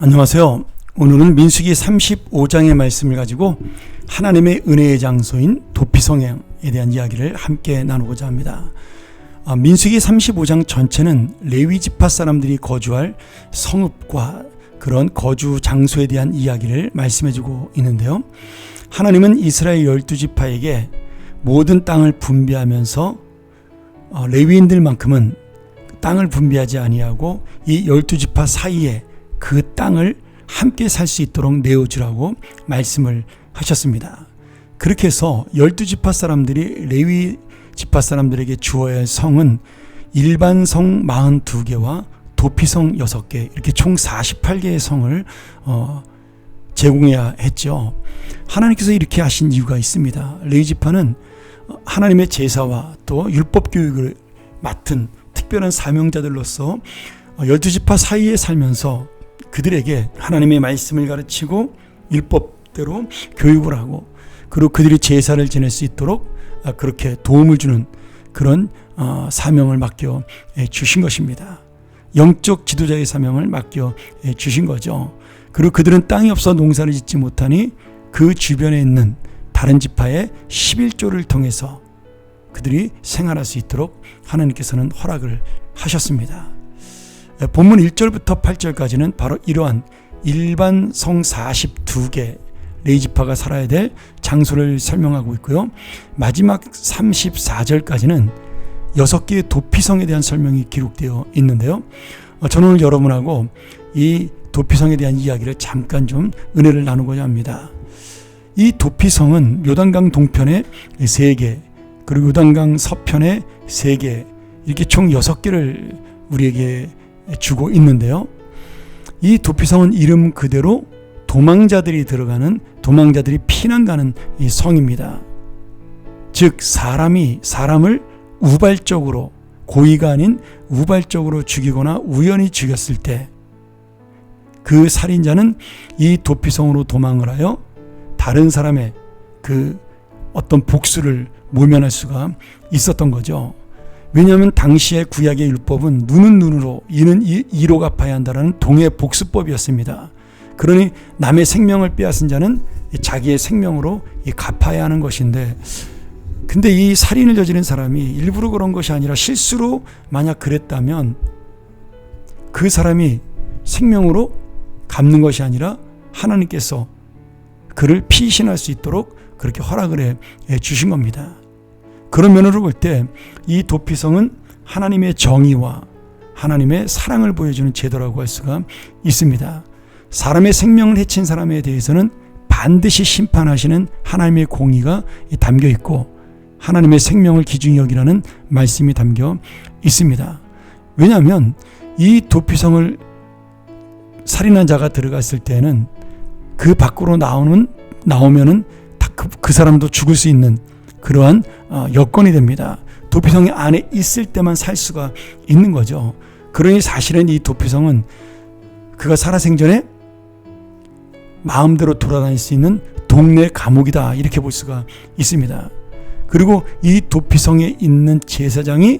안녕하세요. 오늘은 민수기 35장의 말씀을 가지고 하나님의 은혜의 장소인 도피성에 대한 이야기를 함께 나누고자 합니다. 민수기 35장 전체는 레위 지파 사람들이 거주할 성읍과 그런 거주 장소에 대한 이야기를 말씀해주고 있는데요. 하나님은 이스라엘 12지파에게 모든 땅을 분배하면서 레위인들만큼은 땅을 분배하지 아니하고 이 12지파 사이에 그 땅을 함께 살 수 있도록 내어주라고 말씀을 하셨습니다. 그렇게 해서 12지파 사람들이 레위 지파 사람들에게 주어야 할 성은 일반 성 42개와 도피성 6개, 이렇게 총 48개의 성을 제공해야 했죠. 하나님께서 이렇게 하신 이유가 있습니다. 레위 지파는 하나님의 제사와 또 율법 교육을 맡은 특별한 사명자들로서 12지파 사이에 살면서 그들에게 하나님의 말씀을 가르치고 율법대로 교육을 하고, 그리고 그들이 제사를 지낼 수 있도록 그렇게 도움을 주는 그런 사명을 맡겨 주신 것입니다. 영적 지도자의 사명을 맡겨 주신 거죠. 그리고 그들은 땅이 없어 농사를 짓지 못하니 그 주변에 있는 다른 지파의 11조를 통해서 그들이 생활할 수 있도록 하나님께서는 허락을 하셨습니다. 본문 1절부터 8절까지는 바로 이러한 일반 성 42개 레위 지파가 살아야 될 장소를 설명하고 있고요. 마지막 34절까지는 6개의 도피성에 대한 설명이 기록되어 있는데요. 저는 오늘 여러분하고 이 도피성에 대한 이야기를 잠깐 좀 은혜를 나누고자 합니다. 이 도피성은 요단강 동편에 3개, 그리고 요단강 서편에 3개, 이렇게 총 6개를 우리에게 주고 있는데요. 이 도피성은 이름 그대로 도망자들이 들어가는, 도망자들이 피난 가는 이 성입니다. 즉 사람을 우발적으로, 고의가 아닌 우발적으로 죽이거나 우연히 죽였을 때 그 살인자는 이 도피성으로 도망을 하여 다른 사람의 그 어떤 복수를 모면할 수가 있었던 거죠. 왜냐하면 당시의 구약의 율법은 눈은 눈으로, 이는 이로 갚아야 한다라는 동해 복수법이었습니다. 그러니 남의 생명을 빼앗은 자는 자기의 생명으로 갚아야 하는 것인데, 근데 이 살인을 저지른 사람이 일부러 그런 것이 아니라 실수로 만약 그랬다면 그 사람이 생명으로 갚는 것이 아니라 하나님께서 그를 피신할 수 있도록 그렇게 허락을 해 주신 겁니다. 그런 면으로 볼 때 이 도피성은 하나님의 정의와 하나님의 사랑을 보여주는 제도라고 할 수가 있습니다. 사람의 생명을 해친 사람에 대해서는 반드시 심판하시는 하나님의 공의가 담겨 있고, 하나님의 생명을 기준히 여기라는 말씀이 담겨 있습니다. 왜냐하면 이 도피성을 살인한 자가 들어갔을 때는 그 밖으로 나오면은 그 사람도 죽을 수 있는 그러한 여건이 됩니다. 도피성 안에 있을 때만 살 수가 있는 거죠. 그러니 사실은 이 도피성은 그가 살아생전에 마음대로 돌아다닐 수 있는 동네 감옥이다, 이렇게 볼 수가 있습니다. 그리고 이 도피성에 있는 제사장이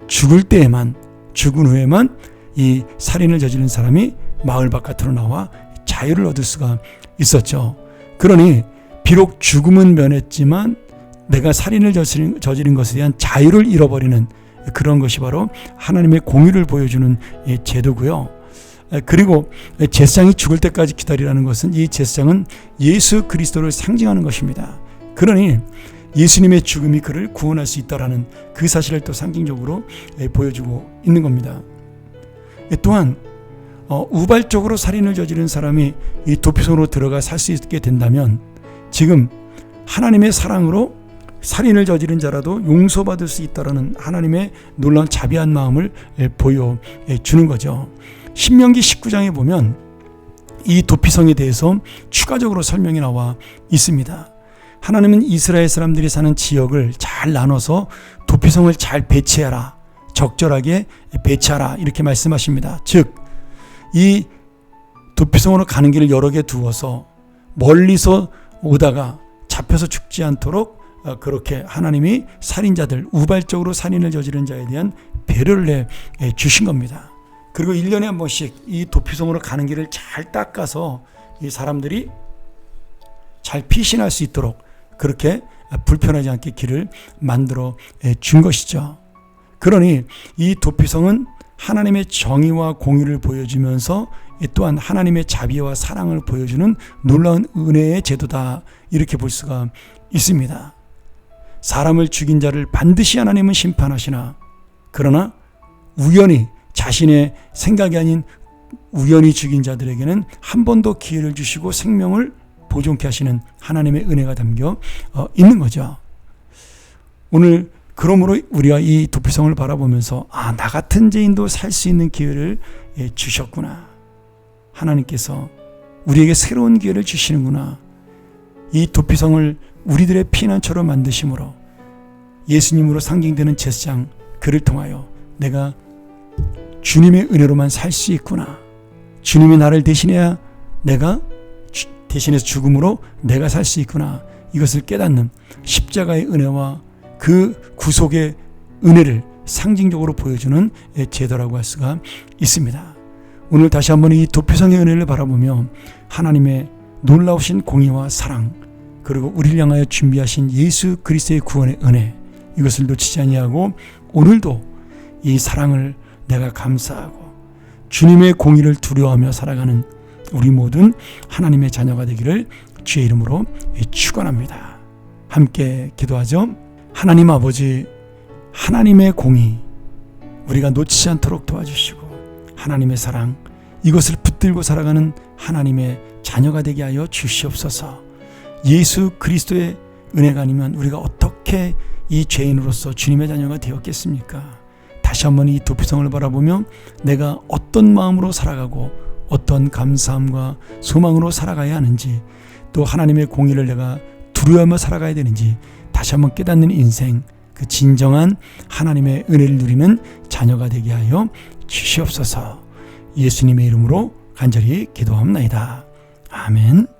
죽은 후에만 이 살인을 저지른 사람이 마을 바깥으로 나와 자유를 얻을 수가 있었죠. 그러니 비록 죽음은 면했지만 내가 살인을 저지른 것에 대한 자유를 잃어버리는 그런 것이 바로 하나님의 공의를 보여주는 제도고요. 그리고 제사장이 죽을 때까지 기다리라는 것은, 이 제사장은 예수 그리스도를 상징하는 것입니다. 그러니 예수님의 죽음이 그를 구원할 수 있다라는 그 사실을 또 상징적으로 보여주고 있는 겁니다. 또한 우발적으로 살인을 저지른 사람이 이 도피성으로 들어가 살 수 있게 된다면, 지금 하나님의 사랑으로 살인을 저지른 자라도 용서받을 수 있다라는 하나님의 놀라운 자비한 마음을 보여주는 거죠. 신명기 19장에 보면 이 도피성에 대해서 추가적으로 설명이 나와 있습니다. 하나님은 이스라엘 사람들이 사는 지역을 잘 나눠서 도피성을 잘 배치하라, 적절하게 배치하라, 이렇게 말씀하십니다. 즉 이 도피성으로 가는 길을 여러 개 두어서 멀리서 오다가 잡혀서 죽지 않도록 그렇게 하나님이 살인자들, 우발적으로 살인을 저지른 자에 대한 배려를 해 주신 겁니다. 그리고 1년에 한 번씩 이 도피성으로 가는 길을 잘 닦아서 이 사람들이 잘 피신할 수 있도록 그렇게 불편하지 않게 길을 만들어 준 것이죠. 그러니 이 도피성은 하나님의 정의와 공의를 보여주면서 또한 하나님의 자비와 사랑을 보여주는 놀라운 은혜의 제도다, 이렇게 볼 수가 있습니다. 사람을 죽인 자를 반드시 하나님은 심판하시나, 그러나 우연히 자신의 생각이 아닌 우연히 죽인 자들에게는 한 번 더 기회를 주시고 생명을 보존케 하시는 하나님의 은혜가 담겨 있는 거죠. 오늘 그러므로 우리가 이 도피성을 바라보면서 나 같은 죄인도 살 수 있는 기회를 주셨구나. 하나님께서 우리에게 새로운 기회를 주시는구나. 이 도피성을 우리들의 피난처로 만드심으로 예수님으로 상징되는 제사장 그를 통하여 내가 주님의 은혜로만 살 수 있구나. 주님이 나를 대신해야 내가 대신해서 죽음으로 내가 살 수 있구나. 이것을 깨닫는 십자가의 은혜와 그 구속의 은혜를 상징적으로 보여주는 제도라고 할 수가 있습니다. 오늘 다시 한번 이 도피성의 은혜를 바라보며 하나님의 놀라우신 공의와 사랑, 그리고 우리를 향하여 준비하신 예수 그리스도의 구원의 은혜, 이것을 놓치지 아니하고 오늘도 이 사랑을 내가 감사하고 주님의 공의를 두려워하며 살아가는 우리 모든 하나님의 자녀가 되기를 주의 이름으로 축원합니다. 함께 기도하죠. 하나님 아버지, 하나님의 공의 우리가 놓치지 않도록 도와주시고 하나님의 사랑, 이것을 붙들고 살아가는 하나님의 자녀가 되게 하여 주시옵소서. 예수 그리스도의 은혜가 아니면 우리가 어떻게 이 죄인으로서 주님의 자녀가 되었겠습니까? 다시 한번 이 도피성을 바라보며 내가 어떤 마음으로 살아가고 어떤 감사함과 소망으로 살아가야 하는지, 또 하나님의 공의를 내가 두려워하며 살아가야 되는지 다시 한번 깨닫는 인생, 그 진정한 하나님의 은혜를 누리는 자녀가 되게 하여 주시옵소서. 예수님의 이름으로 간절히 기도합나이다. 아멘.